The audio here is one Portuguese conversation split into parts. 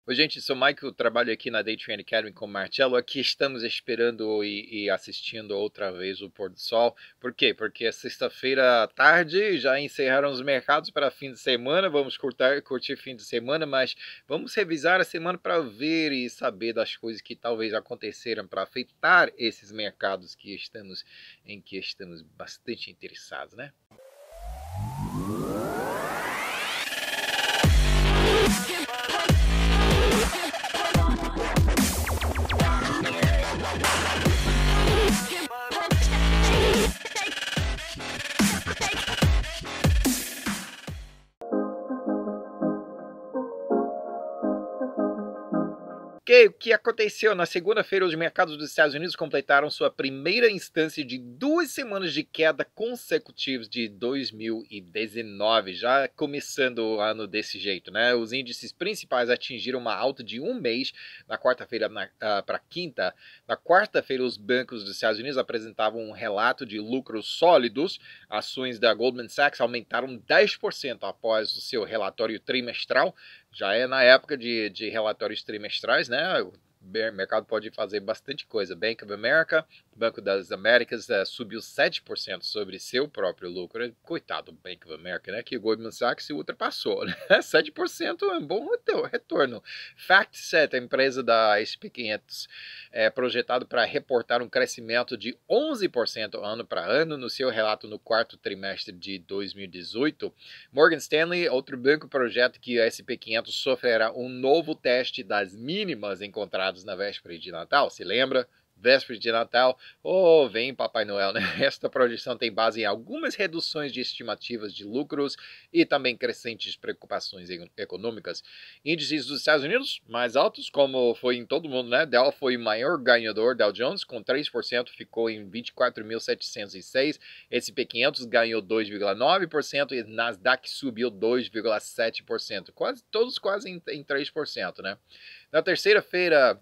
Oi, gente, sou o Michael, trabalho aqui na Day Trade Academy com o Marcelo. Aqui estamos esperando e assistindo outra vez o pôr do sol. Por quê? Porque é sexta-feira à tarde, já encerraram os mercados para fim de semana. Vamos curtir fim de semana, mas vamos revisar a semana para ver e saber das coisas que talvez aconteceram para afetar esses mercados em que estamos bastante interessados, né? O que aconteceu? Na segunda-feira, os mercados dos Estados Unidos completaram sua primeira instância de 2 semanas de queda consecutivas de 2019, já começando o ano desse jeito, né? Os índices principais atingiram uma alta de um mês na quarta-feira para quinta. Na quarta-feira, os bancos dos Estados Unidos apresentavam um relato de lucros sólidos. Ações da Goldman Sachs aumentaram 10% após o seu relatório trimestral. Já é na época de relatórios trimestrais, né? O mercado pode fazer bastante coisa. Bank of America, Banco das Américas, subiu 7% sobre seu próprio lucro. Coitado do Bank of America, né? Que o Goldman Sachs se ultrapassou, né? 7% é um bom retorno. FactSet, a empresa da SP500, é projetado para reportar um crescimento de 11% ano para ano no seu relato no quarto trimestre de 2018. Morgan Stanley, outro banco, projeta que a SP500 sofrerá um novo teste das mínimas encontradas na véspera de Natal. Se lembra? Véspera de Natal, vem Papai Noel, né? Esta projeção tem base em algumas reduções de estimativas de lucros e também crescentes preocupações econômicas. Índices dos Estados Unidos mais altos, como foi em todo mundo, né? Dow foi o maior ganhador, Dow Jones com 3%, ficou em 24.706. S&P 500 ganhou 2,9% e Nasdaq subiu 2,7%. Todos quase em 3%, né? Na terça-feira,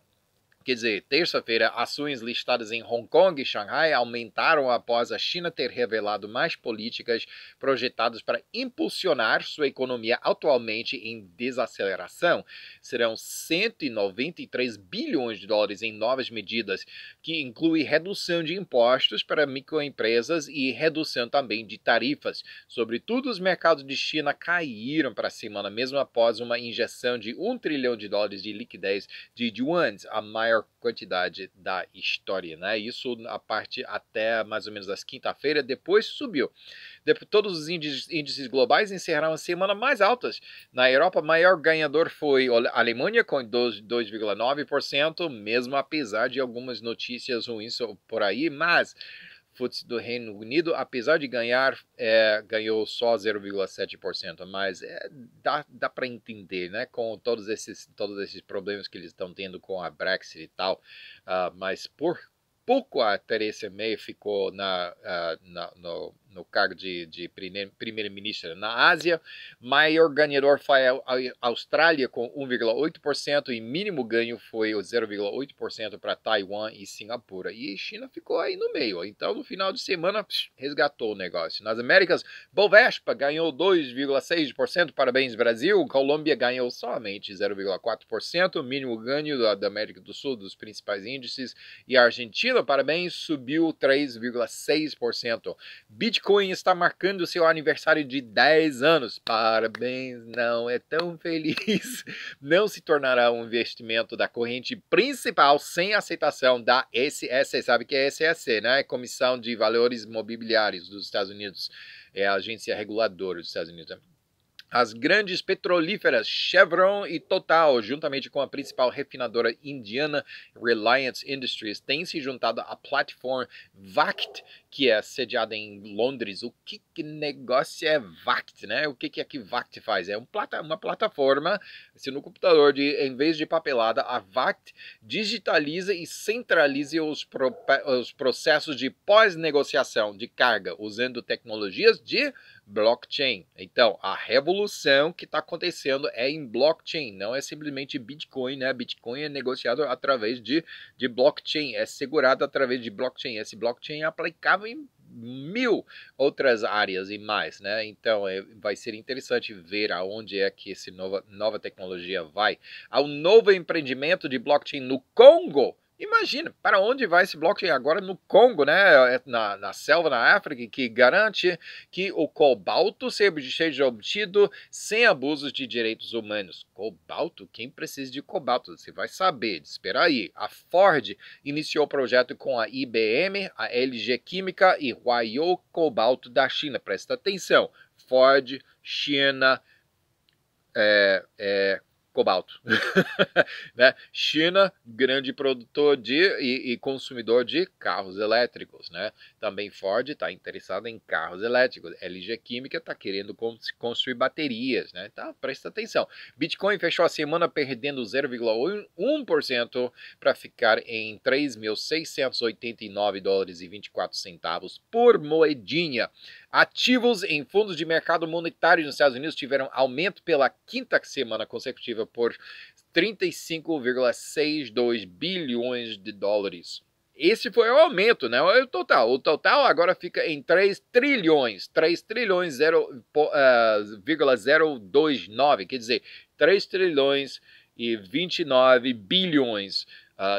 ações listadas em Hong Kong e Xangai aumentaram após a China ter revelado mais políticas projetadas para impulsionar sua economia atualmente em desaceleração. Serão 193 bilhões de dólares em novas medidas, que inclui redução de impostos para microempresas e redução também de tarifas. Sobretudo, os mercados de China caíram para a semana, mesmo após uma injeção de $1 trilhão de liquidez de yuans, a maior quantidade da história, né? Isso a parte até mais ou menos das quinta-feira, depois subiu. Todos os índices globais encerraram a semana mais altas. Na Europa, o maior ganhador foi a Alemanha, com 2,9%, mesmo apesar de algumas notícias ruins por aí, mas FTSE do Reino Unido, apesar de ganhar, ganhou só 0,7%, mas dá para entender, né, com todos esses problemas que eles estão tendo com a Brexit e tal, mas por pouco a Theresa May ficou no cargo de primeira-ministra. Na Ásia, maior ganhador foi a Austrália com 1,8% e mínimo ganho foi o 0,8% para Taiwan e Singapura. E a China ficou aí no meio. Então, no final de semana, resgatou o negócio. Nas Américas, Bovespa ganhou 2,6%. Parabéns, Brasil. Colômbia ganhou somente 0,4%. Mínimo ganho da América do Sul, dos principais índices. E a Argentina, parabéns, subiu 3,6%. Bitcoin está marcando seu aniversário de 10 anos. Parabéns, não é tão feliz. Não se tornará um investimento da corrente principal sem aceitação da SEC. Sabe o que é SEC, né? Comissão de Valores Mobiliários dos Estados Unidos. É a agência reguladora dos Estados Unidos. As grandes petrolíferas Chevron e Total, juntamente com a principal refinadora indiana Reliance Industries, têm se juntado à plataforma VACT, que é sediada em Londres. O que negócio é VACT, né? O que é que VACT faz? É uma plataforma, se no computador, em vez de papelada, a VACT digitaliza e centraliza os processos de pós-negociação de carga, usando tecnologias de blockchain. Então, a revolução que está acontecendo é em blockchain, não é simplesmente Bitcoin, né? Bitcoin é negociado através de blockchain, é segurado através de blockchain. Esse blockchain é aplicável em mil outras áreas e mais, né? Então vai ser interessante ver aonde é que essa nova tecnologia vai. Há um novo empreendimento de blockchain no Congo. Imagina, para onde vai esse blockchain agora no Congo, né? Na selva, na África, que garante que o cobalto seja obtido sem abusos de direitos humanos. Cobalto? Quem precisa de cobalto? Você vai saber, espera aí. A Ford iniciou o projeto com a IBM, a LG Química e Huayou Cobalto da China. Presta atenção, Ford, China, cobalto. Né? China, grande produtor e consumidor de carros elétricos. Né? Também Ford está interessada em carros elétricos. LG Química está querendo construir baterias. Né? Tá, presta atenção. Bitcoin fechou a semana perdendo 0,1% para ficar em 3.689 dólares e 24 centavos por moedinha. Ativos em fundos de mercado monetário nos Estados Unidos tiveram aumento pela quinta semana consecutiva por 35,62 bilhões de dólares. Esse foi o aumento, né? O total. O total agora fica em 3 trilhões. 3 trilhões 0,029. Quer dizer, 3 trilhões e 29 bilhões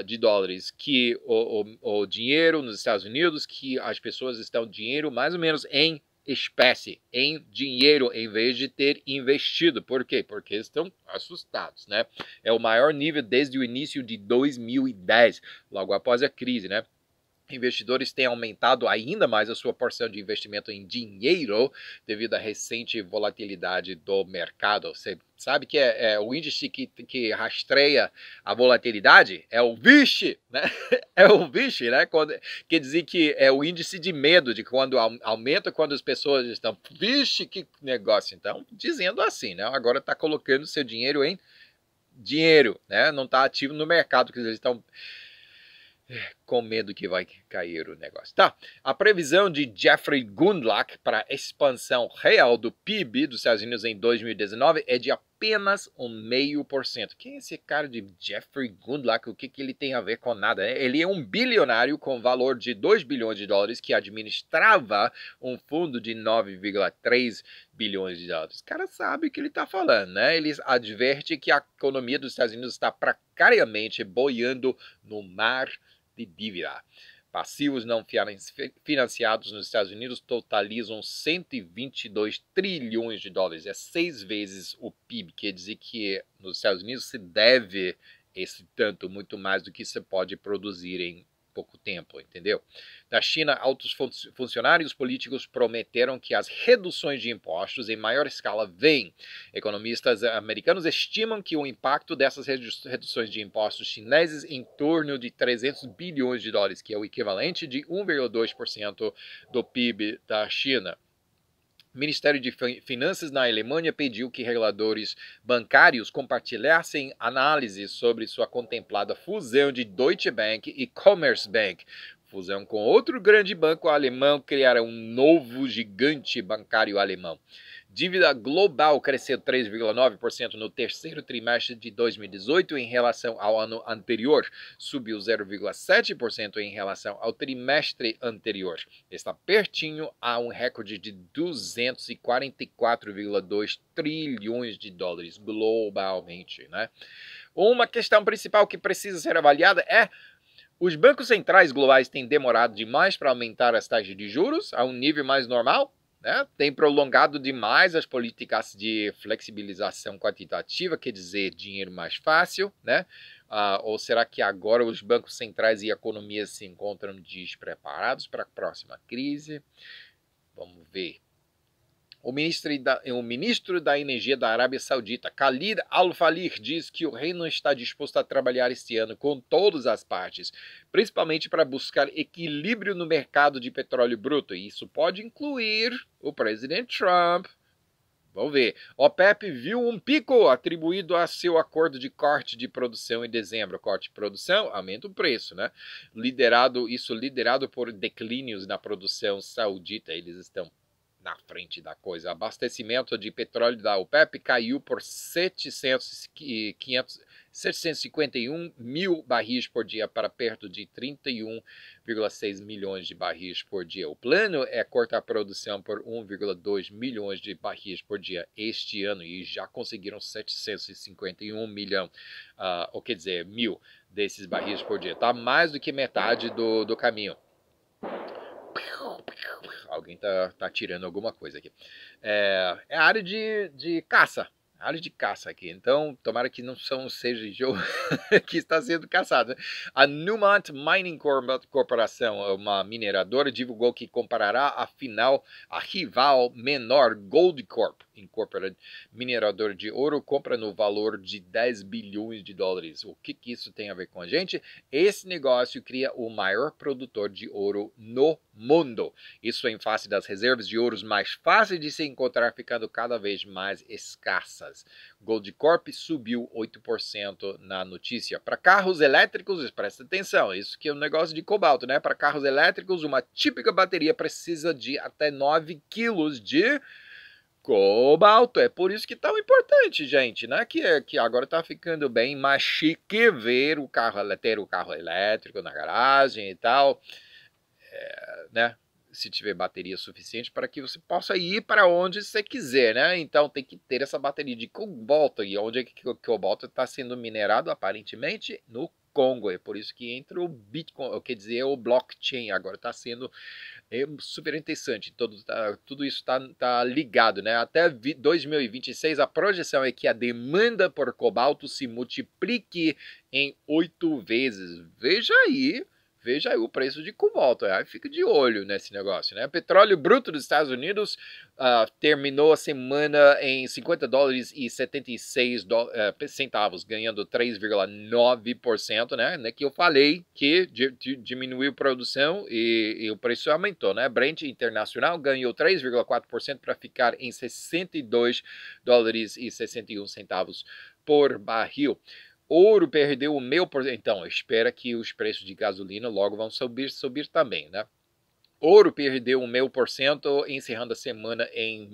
de dólares, que o dinheiro nos Estados Unidos, que as pessoas estão dinheiro mais ou menos em espécie, em dinheiro, em vez de ter investido. Por quê? Porque estão assustados, né? É o maior nível desde o início de 2010, logo após a crise, né? Investidores têm aumentado ainda mais a sua porção de investimento em dinheiro devido à recente volatilidade do mercado. Você sabe que é o índice que rastreia a volatilidade? É o VIX, né? É o VIX, né? Quer dizer que é o índice de medo, de quando aumenta, quando as pessoas estão, vixe, que negócio. Então, dizendo assim, né? Agora está colocando seu dinheiro em dinheiro, né? Não está ativo no mercado, que eles estão com medo que vai cair o negócio. Tá, a previsão de Jeffrey Gundlach para a expansão real do PIB dos Estados Unidos em 2019 é de apenas 0,5%. Quem é esse cara de Jeffrey Gundlach? O que ele tem a ver com nada? Ele é um bilionário com valor de 2 bilhões de dólares que administrava um fundo de 9,3 bilhões de dólares. O cara sabe o que ele está falando, né? Ele adverte que a economia dos Estados Unidos está precariamente boiando no mar de dívida. Passivos não financiados nos Estados Unidos totalizam 122 trilhões de dólares. É 6 vezes o PIB. Quer dizer que nos Estados Unidos se deve esse tanto, muito mais do que se pode produzir em pouco tempo, entendeu? Na China, altos funcionários políticos prometeram que as reduções de impostos em maior escala vêm. Economistas americanos estimam que o impacto dessas reduções de impostos chineses em torno de 300 bilhões de dólares, que é o equivalente de 1,2% do PIB da China. O Ministério de Finanças na Alemanha pediu que reguladores bancários compartilhassem análises sobre sua contemplada fusão de Deutsche Bank e Commerzbank. Fusão com outro grande banco alemão criará um novo gigante bancário alemão. Dívida global cresceu 3,9% no terceiro trimestre de 2018 em relação ao ano anterior, subiu 0,7% em relação ao trimestre anterior. Está pertinho a um recorde de 244,2 trilhões de dólares globalmente, né? Uma questão principal que precisa ser avaliada é: os bancos centrais globais têm demorado demais para aumentar as taxas de juros a um nível mais normal? Né? Tem prolongado demais as políticas de flexibilização quantitativa, quer dizer, dinheiro mais fácil, né? Ou será que agora os bancos centrais e economias se encontram despreparados para a próxima crise? Vamos ver. O ministro da Energia da Arábia Saudita, Khalid Al-Falih, diz que o reino está disposto a trabalhar este ano com todas as partes, principalmente para buscar equilíbrio no mercado de petróleo bruto. E isso pode incluir o presidente Trump. Vamos ver. OPEP viu um pico atribuído a seu acordo de corte de produção em dezembro. Corte de produção, aumenta o preço, né? Liderado por declínios na produção saudita. Eles estão na frente da coisa. Abastecimento de petróleo da OPEP caiu por 751 mil barris por dia para perto de 31,6 milhões de barris por dia. O plano é cortar a produção por 1,2 milhões de barris por dia este ano e já conseguiram 751 milhão, ou quer dizer, mil desses barris por dia. Está mais do que metade do caminho. Alguém tá tirando alguma coisa aqui. É a área de caça. Área de caça aqui. Então, tomara que não seja jogo que está sendo caçado. A Newmont Mining Corporation, uma mineradora, divulgou que comparará a rival menor Goldcorp Incorporated, mineradora de ouro, compra no valor de 10 bilhões de dólares. O que isso tem a ver com a gente? Esse negócio cria o maior produtor de ouro no mundo. Isso em face das reservas de ouros mais fáceis de se encontrar, ficando cada vez mais escassas. Goldcorp subiu 8% na notícia. Para carros elétricos, presta atenção, isso que é um negócio de cobalto, né? Para carros elétricos, uma típica bateria precisa de até 9 quilos de cobalto. É por isso que é tão importante, gente, né? Que agora está ficando bem mais chique ver ter o carro elétrico na garagem e tal, né? Se tiver bateria suficiente para que você possa ir para onde você quiser, né? Então tem que ter essa bateria de cobalto. E onde é que o cobalto está sendo minerado? Aparentemente no Congo. É por isso que entra o Bitcoin, quer dizer, o blockchain. Agora está sendo super interessante. Tudo isso tá ligado, né? Até 2026, a projeção é que a demanda por cobalto se multiplique em 8 vezes. Veja aí o preço de cobalto. Aí fica de olho nesse negócio, né? Petróleo bruto dos Estados Unidos terminou a semana em 50 dólares e 76 centavos, ganhando 3,9%, né? Que eu falei que diminuiu a produção e o preço aumentou, né? Brent Internacional ganhou 3,4% para ficar em 62 dólares e 61 centavos por barril. Ouro perdeu o meu por... Então, espera que os preços de gasolina logo vão subir também, né? Ouro perdeu 0,5%, encerrando a semana em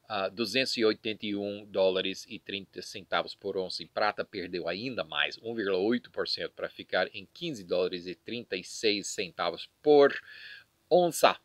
1.281 dólares e 30 centavos por onça. E prata perdeu ainda mais, 1,8%, para ficar em 15 dólares e 36 centavos por onça.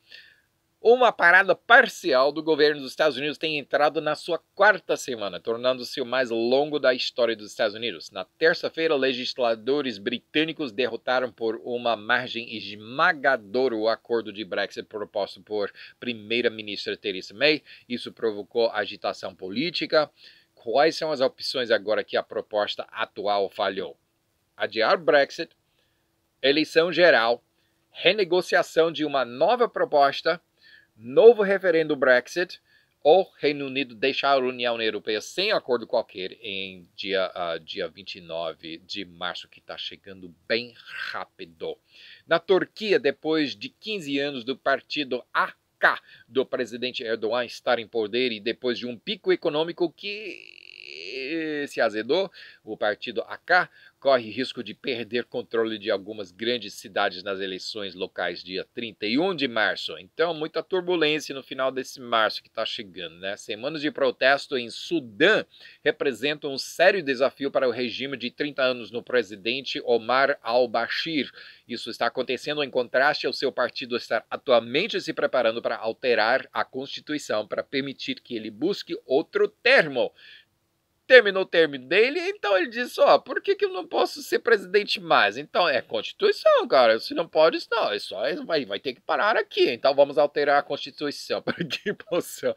Uma parada parcial do governo dos Estados Unidos tem entrado na sua 4ª semana, tornando-se o mais longo da história dos Estados Unidos. Na terça-feira, legisladores britânicos derrotaram por uma margem esmagadora o acordo de Brexit proposto por primeira-ministra Theresa May. Isso provocou agitação política. Quais são as opções agora que a proposta atual falhou? Adiar Brexit, eleição geral, renegociação de uma nova proposta, novo referendo Brexit ou Reino Unido deixar a União Europeia sem acordo qualquer em dia 29 de março, que está chegando bem rápido. Na Turquia, depois de 15 anos do partido AK do presidente Erdogan estar em poder e depois de um pico econômico que se azedou, o partido AK corre risco de perder controle de algumas grandes cidades nas eleições locais dia 31 de março. Então, muita turbulência no final desse março que está chegando, né? Semanas de protesto em Sudã representam um sério desafio para o regime de 30 anos no presidente Omar al-Bashir. Isso está acontecendo em contraste ao seu partido estar atualmente se preparando para alterar a Constituição para permitir que ele busque outro termo. Terminou o termo dele, então ele disse, por que eu não posso ser presidente mais? Então, é Constituição, cara, se não pode, não, é só, vai ter que parar aqui, então vamos alterar a Constituição, para que possa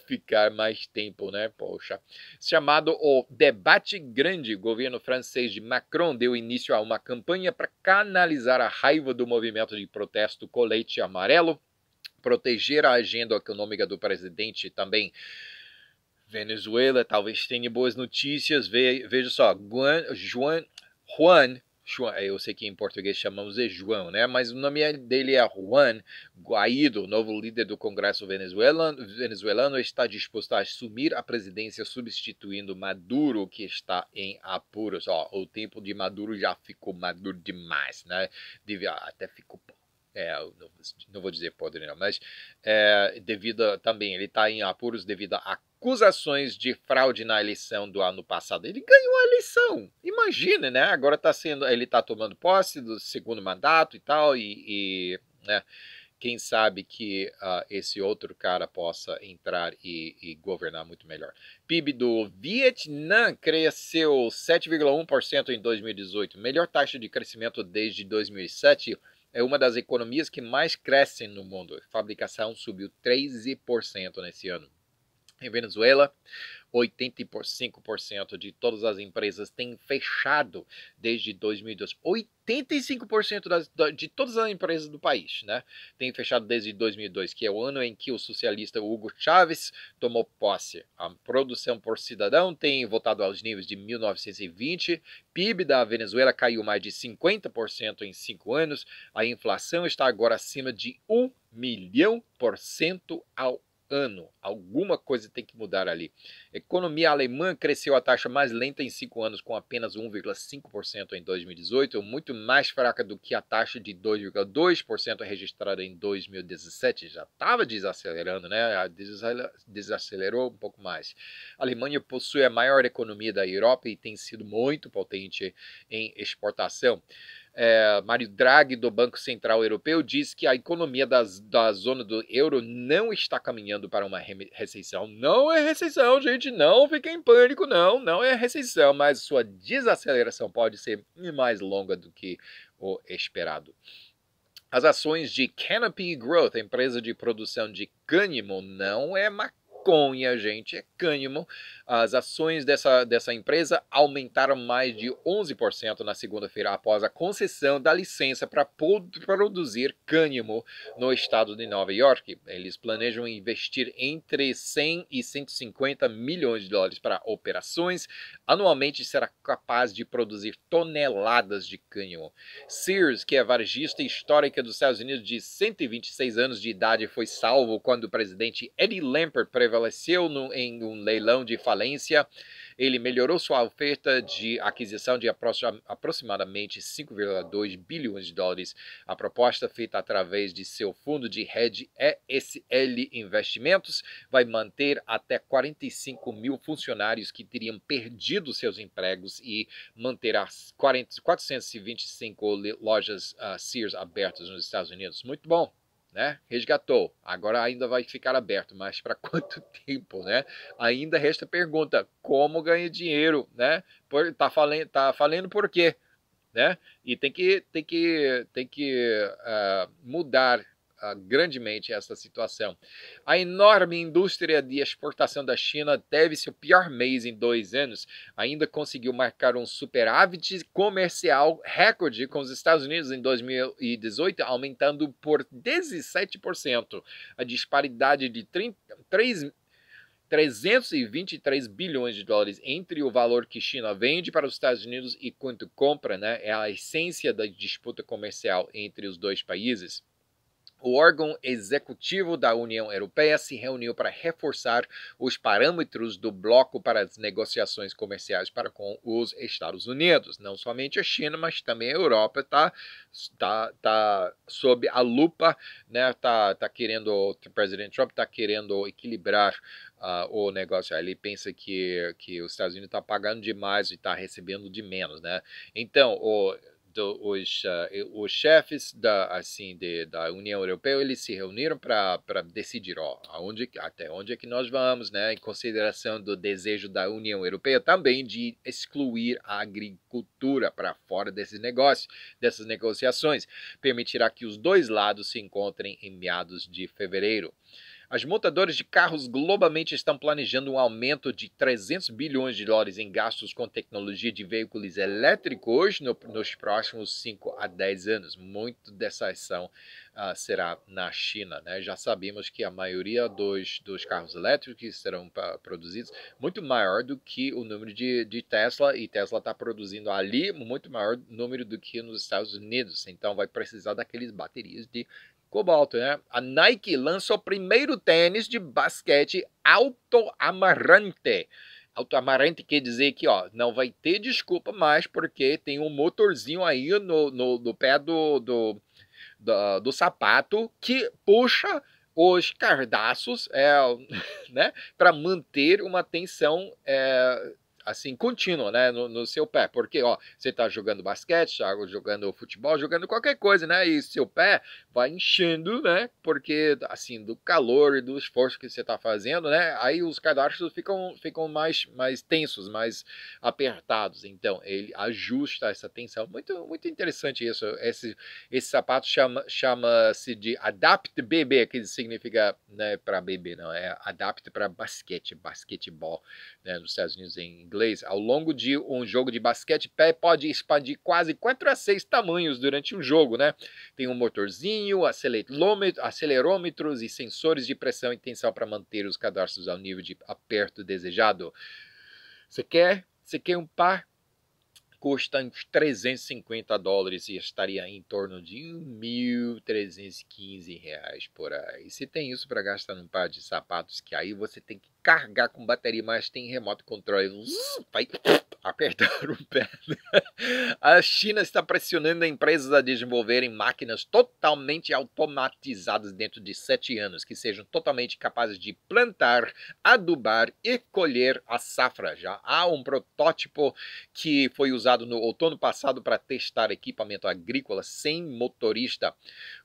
ficar mais tempo, né, poxa. Chamado o Debate Grande, o governo francês de Macron deu início a uma campanha para canalizar a raiva do movimento de protesto Colete Amarelo, proteger a agenda econômica do presidente também. Venezuela talvez tenha boas notícias. Veja só, Juan, eu sei que em português chamamos de João, né? Mas o nome dele é Juan Guaido, novo líder do Congresso venezuelano, está disposto a assumir a presidência substituindo Maduro, que está em apuros. O tempo de Maduro já ficou maduro demais, né? Até ficou... não vou dizer podre não, mas devido também, ele está em apuros devido à acusações de fraude na eleição do ano passado. Ele ganhou a eleição. Imagina, né? Agora ele está tomando posse do segundo mandato e tal, né? Quem sabe que esse outro cara possa entrar e governar muito melhor. PIB do Vietnã cresceu 7,1% em 2018, melhor taxa de crescimento desde 2007. É uma das economias que mais crescem no mundo. A fabricação subiu 13% nesse ano. Em Venezuela, 85% de todas as empresas têm fechado desde 2002. 85% de todas as empresas do país, né, têm fechado desde 2002, que é o ano em que o socialista Hugo Chávez tomou posse. A produção por cidadão tem voltado aos níveis de 1920. PIB da Venezuela caiu mais de 50% em 5 anos. A inflação está agora acima de 1.000.000% ao ano. Alguma coisa tem que mudar ali. A economia alemã cresceu a taxa mais lenta em 5 anos, com apenas 1,5% em 2018, muito mais fraca do que a taxa de 2,2% registrada em 2017. Já estava desacelerando, né? Desacelerou um pouco mais. A Alemanha possui a maior economia da Europa e tem sido muito potente em exportação. Mário Draghi, do Banco Central Europeu, diz que a economia da zona do euro não está caminhando para uma recessão. Não é recessão, gente, não fiquem em pânico, não é recessão, mas sua desaceleração pode ser mais longa do que o esperado. As ações de Canopy Growth, empresa de produção de cânhamo, não é maconha, gente, é cânhamo. As ações dessa empresa aumentaram mais de 11% na segunda-feira após a concessão da licença para produzir cânhamo no estado de Nova York. Eles planejam investir entre 100 e 150 milhões de dólares para operações. Anualmente será capaz de produzir toneladas de cânhamo. Sears, que é varejista histórica dos Estados Unidos de 126 anos de idade, foi salvo quando o presidente Eddie Lampert prevaleceu em um leilão de falência. Ele melhorou sua oferta de aquisição de aproximadamente 5,2 bilhões de dólares. A proposta, feita através de seu fundo de hedge ESL Investimentos, vai manter até 45 mil funcionários que teriam perdido seus empregos e manter as 425 lojas Sears abertas nos Estados Unidos. Muito bom. Né? Resgatou. Agora ainda vai ficar aberto, mas para quanto tempo, né? Ainda resta a pergunta: como ganha dinheiro, né? Tá falando por quê, né? E tem que mudar grandemente essa situação. A enorme indústria de exportação da China teve seu pior mês em 2 anos. Ainda conseguiu marcar um superávit comercial recorde com os Estados Unidos em 2018, aumentando por 17%. A disparidade de 323 bilhões de dólares entre o valor que China vende para os Estados Unidos e quanto compra, né, é a essência da disputa comercial entre os dois países. O órgão executivo da União Europeia se reuniu para reforçar os parâmetros do bloco para as negociações comerciais para com os Estados Unidos. Não somente a China, mas também a Europa está sob a lupa, né? O presidente Trump está querendo equilibrar o negócio. Ele pensa que os Estados Unidos estão pagando demais e está recebendo de menos, né? Então, os chefes da União Europeia, eles se reuniram para decidir até onde é que nós vamos, né, em consideração do desejo da União Europeia também de excluir a agricultura para fora desse negócio, dessas negociações. Permitirá que os dois lados se encontrem em meados de fevereiro. As montadoras de carros globalmente estão planejando um aumento de 300 bilhões de dólares em gastos com tecnologia de veículos elétricos nos próximos 5 a 10 anos. Muito dessa ação será na China, né? Já sabemos que a maioria dos carros elétricos serão produzidos muito maior do que o número de Tesla, e Tesla está produzindo ali muito maior número do que nos Estados Unidos. Então vai precisar daqueles baterias de cobalto, né? A Nike lança o primeiro tênis de basquete autoamarrante. Autoamarrante quer dizer que não vai ter desculpa mais, porque tem um motorzinho aí no pé do sapato que puxa os cardaços, né, para manter uma tensão assim, contínua, né, no seu pé, porque, ó, você tá jogando basquete, tá jogando futebol, jogando qualquer coisa, né, e seu pé vai enchendo, né, porque, assim, do calor e do esforço que você tá fazendo, né, aí os cadarços ficam mais tensos, mais apertados, então, ele ajusta essa tensão, muito interessante isso, esse sapato chama-se de Adapt BB, que significa, né, para bebê, não, é Adapt para basquetebol, né, nos Estados Unidos em inglês. Ao longo de um jogo de basquete, pé pode expandir quase 4 a 6 tamanhos durante um jogo, né? Tem um motorzinho, acelerômetros e sensores de pressão e tensão para manter os cadarços ao nível de aperto desejado. Você quer um par? Custa uns $350 e estaria em torno de R$ 1.315 por aí. Se tem isso para gastar num par de sapatos, que aí você tem que carregar com bateria, mas tem remoto controle, vai apertar o pé. A China está pressionando empresas a desenvolverem máquinas totalmente automatizadas dentro de 7 anos, que sejam totalmente capazes de plantar, adubar e colher a safra. Já há um protótipo que foi usado no outono passado para testar equipamento agrícola sem motorista.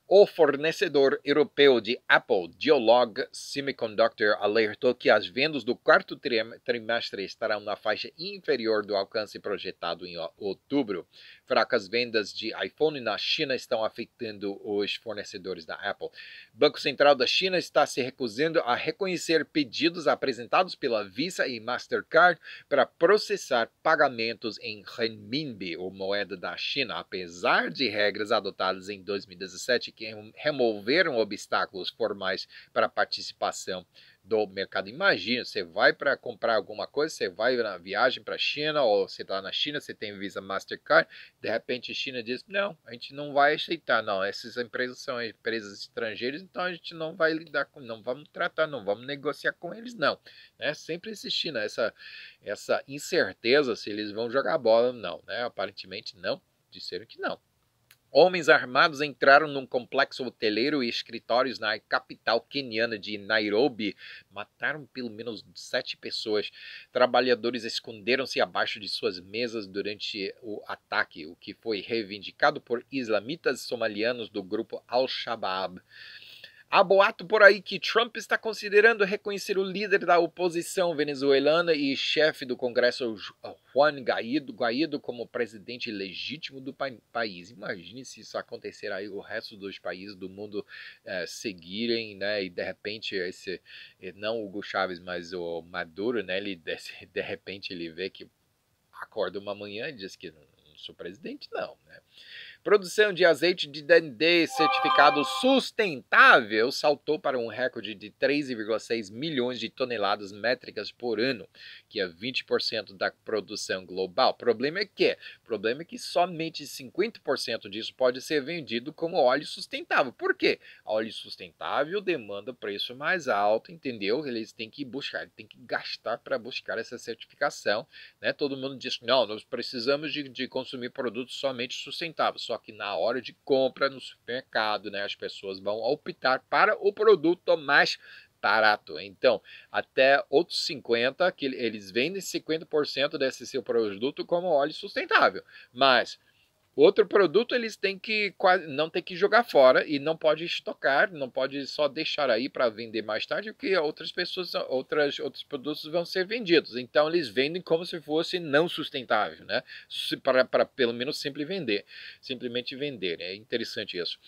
O fornecedor europeu de Apple, Dialog Semiconductor, alertou que as vendas do quarto trimestre estarão na faixa inferior do alcance projetado em outubro. Fracas vendas de iPhone na China estão afetando os fornecedores da Apple. O Banco Central da China está se recusando a reconhecer pedidos apresentados pela Visa e Mastercard para processar pagamentos em renminbi, ou moeda da China, apesar de regras adotadas em 2017 que removeram obstáculos formais para a participação do mercado. Imagina, você vai para comprar alguma coisa, você vai na viagem para a China, ou você está na China, você tem Visa Mastercard, de repente a China diz, não, a gente não vai aceitar, não, essas empresas são empresas estrangeiras, então a gente não vai lidar com, não vamos tratar, não vamos negociar com eles, não. Né? Sempre existindo essa incerteza se eles vão jogar bola ou não, né? Aparentemente não, disseram que não. Homens armados entraram num complexo hoteleiro e escritórios na capital queniana de Nairobi. Mataram pelo menos 7 pessoas. Trabalhadores esconderam-se abaixo de suas mesas durante o ataque, o que foi reivindicado por islamitas somalianos do grupo Al-Shabaab. Há boato por aí que Trump está considerando reconhecer o líder da oposição venezuelana e chefe do Congresso, Juan Guaido, como presidente legítimo do país. Imagine se isso acontecer aí, o resto dos países do mundo seguirem, né? E de repente não Hugo Chávez, mas o Maduro, né? Ele de repente ele vê que acorda uma manhã e diz que não sou presidente, não, né? Produção de azeite de dendê certificado sustentável saltou para um recorde de 3,6 milhões de toneladas métricas por ano, que é 20% da produção global. O problema é que somente 50% disso pode ser vendido como óleo sustentável. Por quê? Óleo sustentável demanda preço mais alto, entendeu? Eles têm que buscar, têm que gastar para buscar essa certificação. Né? Todo mundo diz, não, nós precisamos de consumir produtos somente sustentáveis. Só que na hora de compra no supermercado, né, as pessoas vão optar para o produto mais barato. Então, até outros 50%, que eles vendem 50% desse seu produto como óleo sustentável. Mas outro produto eles têm que não tem que jogar fora e não pode estocar, não pode só deixar aí para vender mais tarde, porque outros produtos vão ser vendidos. Então eles vendem como se fosse não sustentável, né? Para pelo menos simplesmente vender. É interessante isso.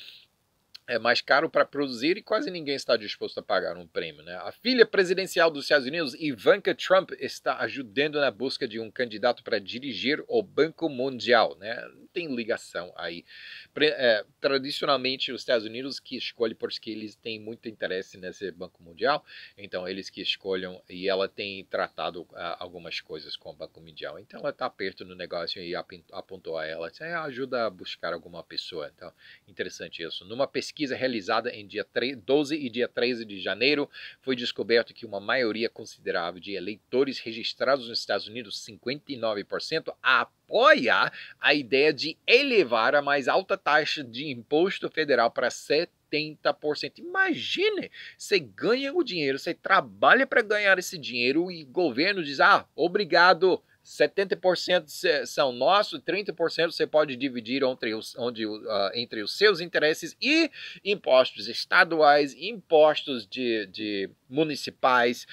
É mais caro para produzir e quase ninguém está disposto a pagar um prêmio. Né? A filha presidencial dos Estados Unidos, Ivanka Trump, está ajudando na busca de um candidato para dirigir o Banco Mundial. Né? Não tem ligação aí. Tradicionalmente, os Estados Unidos que escolhem porque eles têm muito interesse nesse Banco Mundial, então eles que escolham, e ela tem tratado algumas coisas com o Banco Mundial. Então ela está perto no negócio e apontou a ela, ajuda a buscar alguma pessoa. Então, interessante isso. Numa pesquisa realizada em dia 12 e dia 13 de janeiro, foi descoberto que uma maioria considerável de eleitores registrados nos Estados Unidos, 59%, apoia a ideia de elevar a mais alta taxa de imposto federal para 70%. 70%. Imagine, você ganha o dinheiro, você trabalha para ganhar esse dinheiro e o governo diz, obrigado, 70% são nossos, 30% você pode dividir entre os seus interesses e impostos estaduais, impostos de municipais,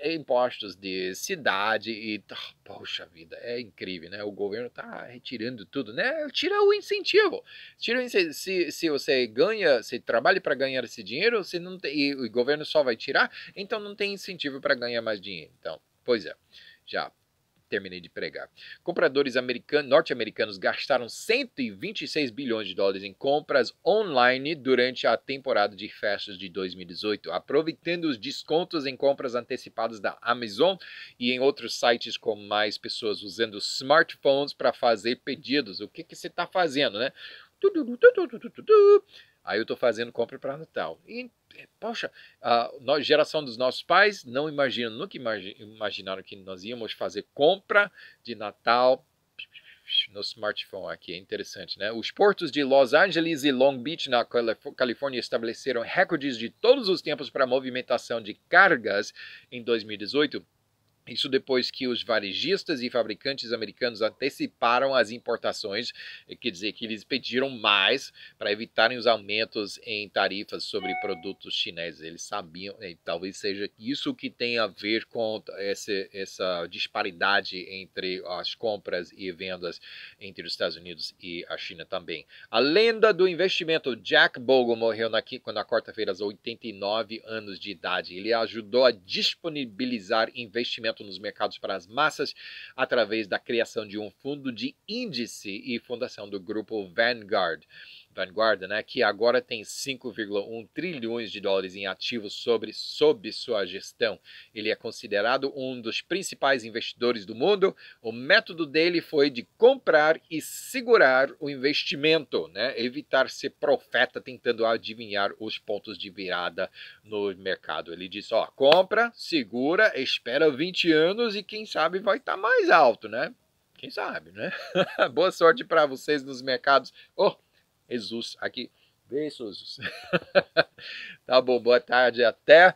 impostos de cidade e poxa vida, é incrível, né? O governo está retirando tudo, né? Tira o incentivo. Se você ganha, se trabalha para ganhar esse dinheiro, você não tem, e o governo só vai tirar, então não tem incentivo para ganhar mais dinheiro. Então, pois é, já terminei de pregar. Compradores norte-americanos gastaram 126 bilhões de dólares em compras online durante a temporada de festas de 2018, aproveitando os descontos em compras antecipadas da Amazon e em outros sites com mais pessoas usando smartphones para fazer pedidos. O que você está fazendo, né? Aí eu estou fazendo compra para Natal. E, poxa, a geração dos nossos pais nunca imaginaram que nós íamos fazer compra de Natal no smartphone aqui. É interessante, né? Os portos de Los Angeles e Long Beach, na Califórnia, estabeleceram recordes de todos os tempos para a movimentação de cargas em 2018. Isso depois que os varejistas e fabricantes americanos anteciparam as importações, quer dizer que eles pediram mais para evitarem os aumentos em tarifas sobre produtos chineses. Eles sabiam, talvez seja isso que tem a ver com essa disparidade entre as compras e vendas entre os Estados Unidos e a China também. A lenda do investimento. Jack Bogle morreu na quarta-feira aos 89 anos de idade. Ele ajudou a disponibilizar investimento nos mercados para as massas através da criação de um fundo de índice e fundação do grupo Vanguard, né, que agora tem 5,1 trilhões de dólares em ativos sob sua gestão. Ele é considerado um dos principais investidores do mundo. O método dele foi de comprar e segurar o investimento, né, evitar ser profeta tentando adivinhar os pontos de virada no mercado. Ele diz, compra, segura, espera 20 anos e quem sabe vai estar mais alto, né? Quem sabe, né? Boa sorte para vocês nos mercados. Jesus, aqui. Beijos. Tá bom, boa tarde, até.